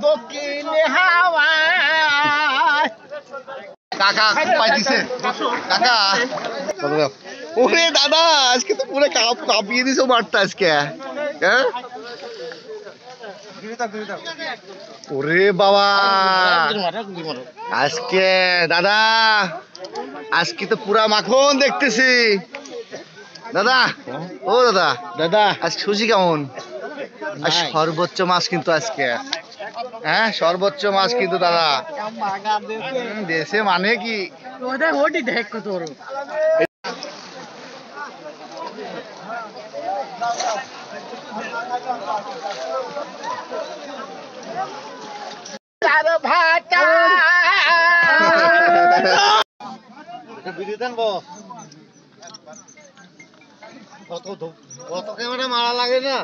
দক্ষিণে হাওয়া কাকা পাই দিছে কাকা ওরে দাদা আজকে তো পুরো কাঁপিয়ে দিছো মারটা আজকে হ্যাঁ ওরে বাবা আজকে দাদা আজকে তো পুরা মাখন দেখতেছি দাদা ও দাদা দাদা আজকে সুজি কেমন সর্বোচ্চ মাছ কিন্তু আজকে হ্যাঁ সর্বোচ্চ মাছ কিন্তু দাদা দেশে মানে কি দেখ কত ভাটা কত ক্যামেরা মারা লাগে না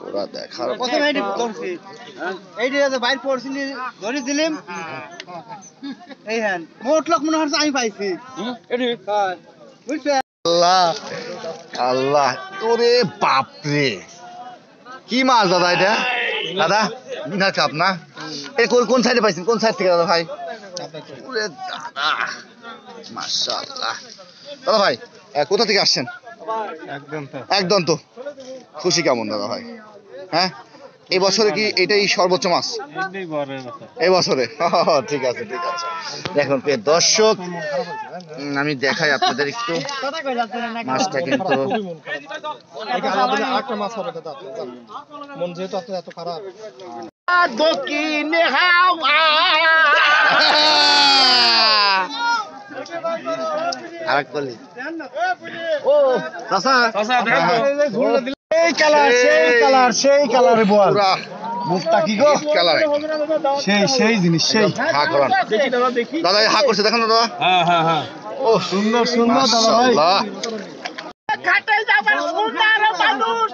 ওরা দেখার বাইর পড়ছিলি ধরে দিলাম এই হ্যাঁ মোট লোক মনে হচ্ছে আমি পাইছি আল্লাহ আল্লাহ ওরে বাপরে কি মাছ দাদা এটা দাদা বিনা চাপ না এই কোন সাইডে পাইছেন কোন সাইড থেকে দাদা ভাই ওরে দাদা মাশাআল্লাহ দাদা ভাই কোথা থেকে আসছেন একদম তো খুশি কেমন দাদা ভাই হ্যাঁ এই বছরে কি এটাই সর্বোচ্চ মাছ এই বছরে ঠিক আছে ঠিক আছে দেখুন প্রিয় দর্শক আমি দেখাই আপনাদের একটু মাছটা কিন্তু মন যেহেতু আপনার এত খারাপ দক্ষিণে হাওয়া আরেক বলি ও চাচা সেই কালারে বল মুখটা কি গো কালারে সেই জিনিস সেই হা করান দাদা হা করছে দেখেন দাদা হ্যাঁ ও সুন্দর দাদা ভাই ঘাটে যাবার সোনার মানুষ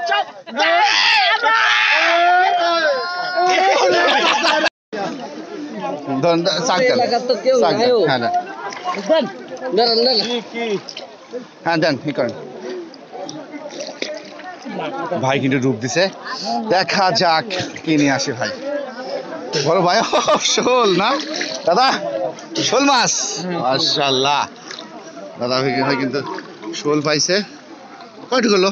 হ্যাঁ দেন কি করেন ভাই কিন্তু ডুব দিছে দেখা যাক কি নিয়ে আসে ভাই বড় ভাই শোল না দাদা শোল মাছ মাশাআল্লাহ দাদা ভাই কিন্তু শোল পাইছে কয়টুকু হলো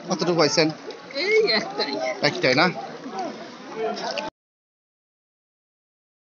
কতটুকু পাইছেন একটাই না